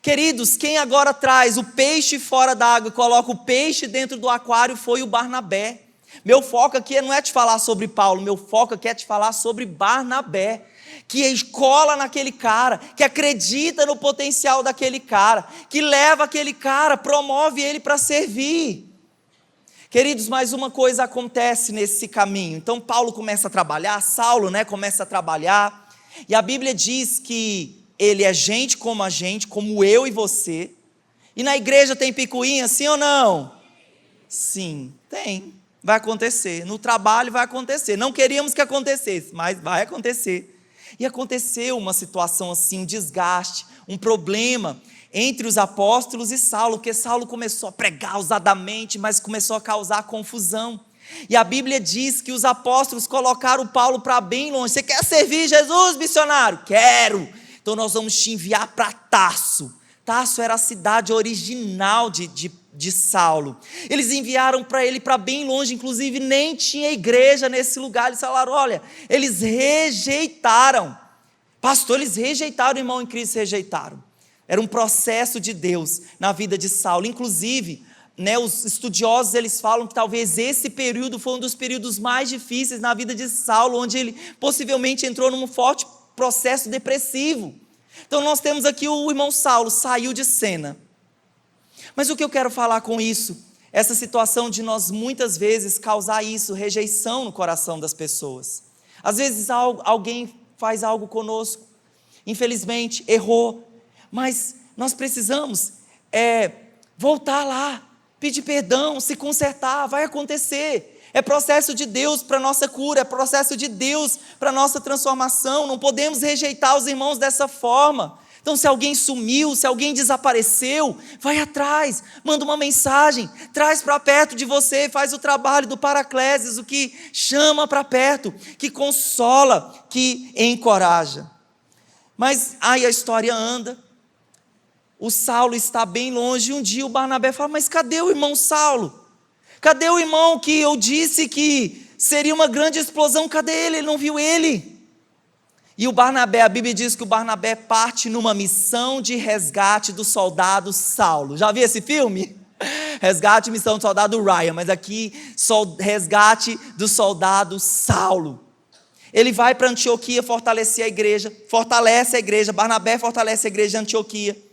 Speaker 1: Queridos, quem agora traz o peixe fora da água e coloca o peixe dentro do aquário foi o Barnabé. Meu foco aqui não é te falar sobre Paulo, meu foco aqui é te falar sobre Barnabé, que escola naquele cara, que acredita no potencial daquele cara, que leva aquele cara, promove ele para servir. Queridos, mais uma coisa acontece nesse caminho. Então Paulo começa a trabalhar, Saulo, começa a trabalhar, e a Bíblia diz que ele é gente, como eu e você. E na igreja tem picuinha, sim ou não? Sim, tem. Vai acontecer, no trabalho vai acontecer, não queríamos que acontecesse, mas vai acontecer. E aconteceu uma situação assim, um desgaste, um problema entre os apóstolos e Saulo, porque Saulo começou a pregar ousadamente, mas começou a causar confusão. E a Bíblia diz que os apóstolos colocaram Paulo para bem longe. Você quer servir Jesus, missionário? Quero! Então nós vamos te enviar para Tarso. Tarso era a cidade original de Saulo. Eles enviaram para ele para bem longe, inclusive nem tinha igreja nesse lugar. Eles falaram: olha, eles rejeitaram. Pastor, eles rejeitaram, irmão em Cristo, rejeitaram. Era um processo de Deus na vida de Saulo. Inclusive, os estudiosos, eles falam que talvez esse período foi um dos períodos mais difíceis na vida de Saulo, onde ele possivelmente entrou num forte processo depressivo. Então nós temos aqui o irmão Saulo, saiu de cena. Mas o que eu quero falar com isso? Essa situação de nós muitas vezes causar isso, rejeição no coração das pessoas. Às vezes alguém faz algo conosco, infelizmente errou, mas nós precisamos voltar lá, pedir perdão, se consertar, vai acontecer. É processo de Deus para a nossa cura, é processo de Deus para a nossa transformação. Não podemos rejeitar os irmãos dessa forma. Então, se alguém sumiu, se alguém desapareceu, vai atrás, manda uma mensagem, traz para perto de você, faz o trabalho do Paracleses, o que chama para perto, que consola, que encoraja. Mas aí a história anda, o Saulo está bem longe, e um dia o Barnabé fala: mas cadê o irmão Saulo? Cadê o irmão que eu disse que seria uma grande explosão? Cadê ele? Ele não viu ele. E o Barnabé, a Bíblia diz que o Barnabé parte numa missão de resgate do soldado Saulo. Já viu esse filme? Resgate e missão do soldado Ryan, mas aqui resgate do soldado Saulo. Ele vai para Antioquia fortalecer a igreja, fortalece a igreja, Barnabé fortalece a igreja de Antioquia.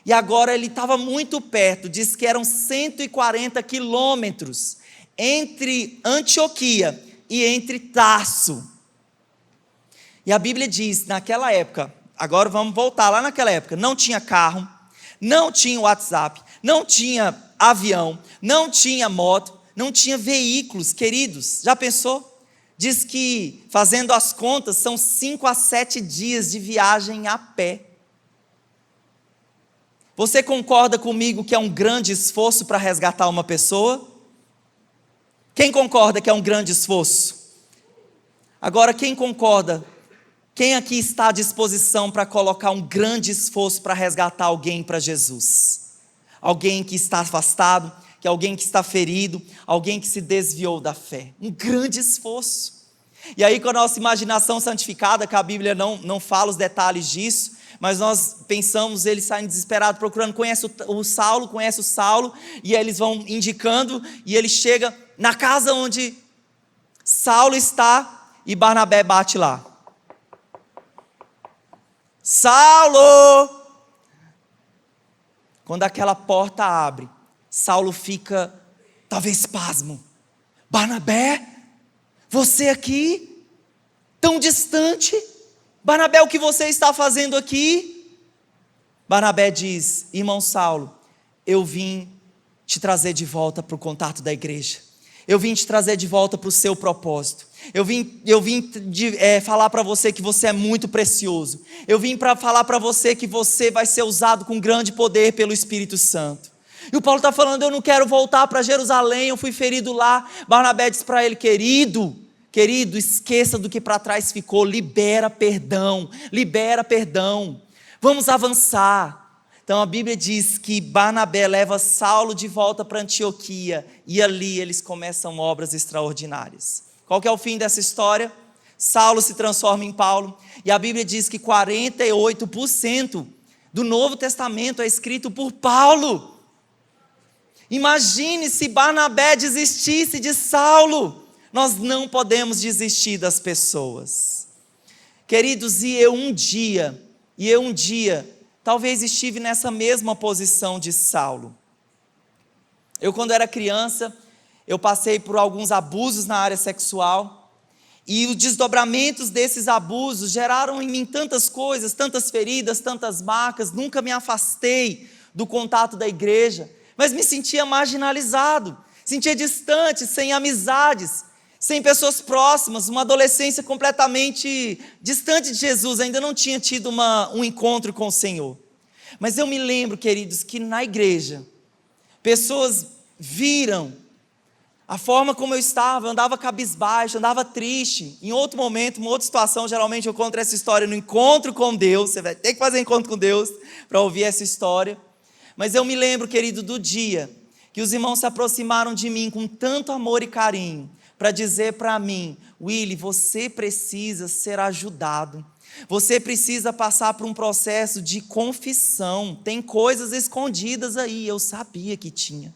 Speaker 1: E agora ele estava muito perto, diz que eram 140 quilômetros entre Antioquia e entre Tarso. E a Bíblia diz, naquela época, agora vamos voltar lá naquela época, não tinha carro, não tinha WhatsApp, não tinha avião, não tinha moto, não tinha veículos, queridos. Já pensou? Diz que, fazendo as contas, são 5 a 7 dias de viagem a pé. Você concorda comigo que é um grande esforço para resgatar uma pessoa? Quem concorda que é um grande esforço? Agora, quem concorda? Quem aqui está à disposição para colocar um grande esforço para resgatar alguém para Jesus? Alguém que está afastado, que alguém que está ferido, alguém que se desviou da fé. Um grande esforço. E aí com a nossa imaginação santificada, que a Bíblia não fala os detalhes disso, mas nós pensamos, eles saem desesperados procurando, conhece o Saulo, e eles vão indicando, e ele chega na casa onde Saulo está, e Barnabé bate lá. Saulo! Quando aquela porta abre, Saulo fica, talvez pasmo. Barnabé, você aqui, tão distante? Barnabé, o que você está fazendo aqui? Barnabé diz: irmão Saulo, eu vim te trazer de volta para o contato da igreja. Eu vim te trazer de volta para o seu propósito. Eu vim falar para você que você é muito precioso. Eu vim para falar para você que você vai ser usado com grande poder pelo Espírito Santo. E o Paulo está falando: eu não quero voltar para Jerusalém, eu fui ferido lá. Barnabé diz para ele: querido, Querido, esqueça do que para trás ficou, libera perdão, libera perdão. Vamos avançar. Então a Bíblia diz que Barnabé leva Saulo de volta para Antioquia e ali eles começam obras extraordinárias. Qual que é o fim dessa história? Saulo se transforma em Paulo e a Bíblia diz que 48% do Novo Testamento é escrito por Paulo. Imagine se Barnabé desistisse de Saulo. Nós não podemos desistir das pessoas. Queridos, e eu um dia, talvez estive nessa mesma posição de Saulo. Eu, quando era criança, eu passei por alguns abusos na área sexual, e os desdobramentos desses abusos geraram em mim tantas coisas, tantas feridas, tantas marcas. Nunca me afastei do contato da igreja, mas me sentia marginalizado, sentia distante, sem amizades, sem pessoas próximas, uma adolescência completamente distante de Jesus, ainda não tinha tido um encontro com o Senhor. Mas eu me lembro, queridos, que na igreja, pessoas viram a forma como eu estava, eu andava cabisbaixo, andava triste. Em outro momento, uma outra situação, geralmente eu conto essa história no encontro com Deus, você vai ter que fazer encontro com Deus para ouvir essa história. Mas eu me lembro, querido, do dia que os irmãos se aproximaram de mim com tanto amor e carinho, para dizer para mim: Willy, você precisa ser ajudado, você precisa passar por um processo de confissão, tem coisas escondidas aí. Eu sabia que tinha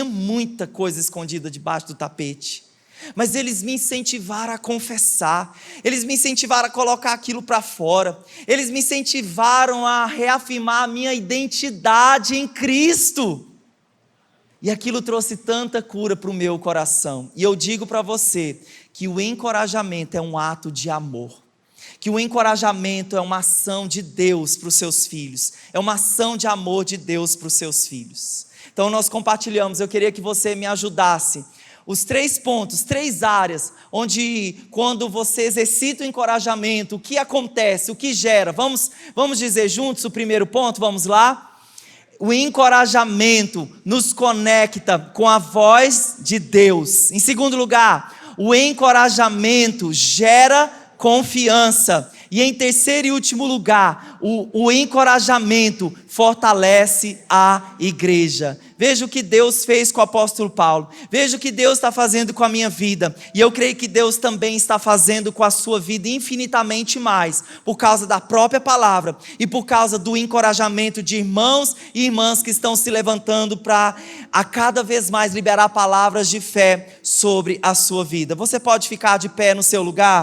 Speaker 1: muita coisa escondida debaixo do tapete, mas eles me incentivaram a confessar, eles me incentivaram a colocar aquilo para fora, eles me incentivaram a reafirmar a minha identidade em Cristo. E aquilo trouxe tanta cura para o meu coração. E eu digo para você que o encorajamento é um ato de amor. Que o encorajamento é uma ação de Deus para os seus filhos. É uma ação de amor de Deus para os seus filhos. Então nós compartilhamos, eu queria que você me ajudasse. Os 3 pontos, 3 áreas, onde quando você exercita o encorajamento, o que acontece, o que gera. Vamos dizer juntos o primeiro ponto, vamos lá? O encorajamento nos conecta com a voz de Deus. Em segundo lugar, o encorajamento gera confiança. E em terceiro e último lugar, o encorajamento fortalece a igreja. Veja o que Deus fez com o apóstolo Paulo. Veja o que Deus está fazendo com a minha vida. E eu creio que Deus também está fazendo com a sua vida infinitamente mais, por causa da própria palavra e por causa do encorajamento de irmãos e irmãs que estão se levantando para a cada vez mais liberar palavras de fé sobre a sua vida. Você pode ficar de pé no seu lugar?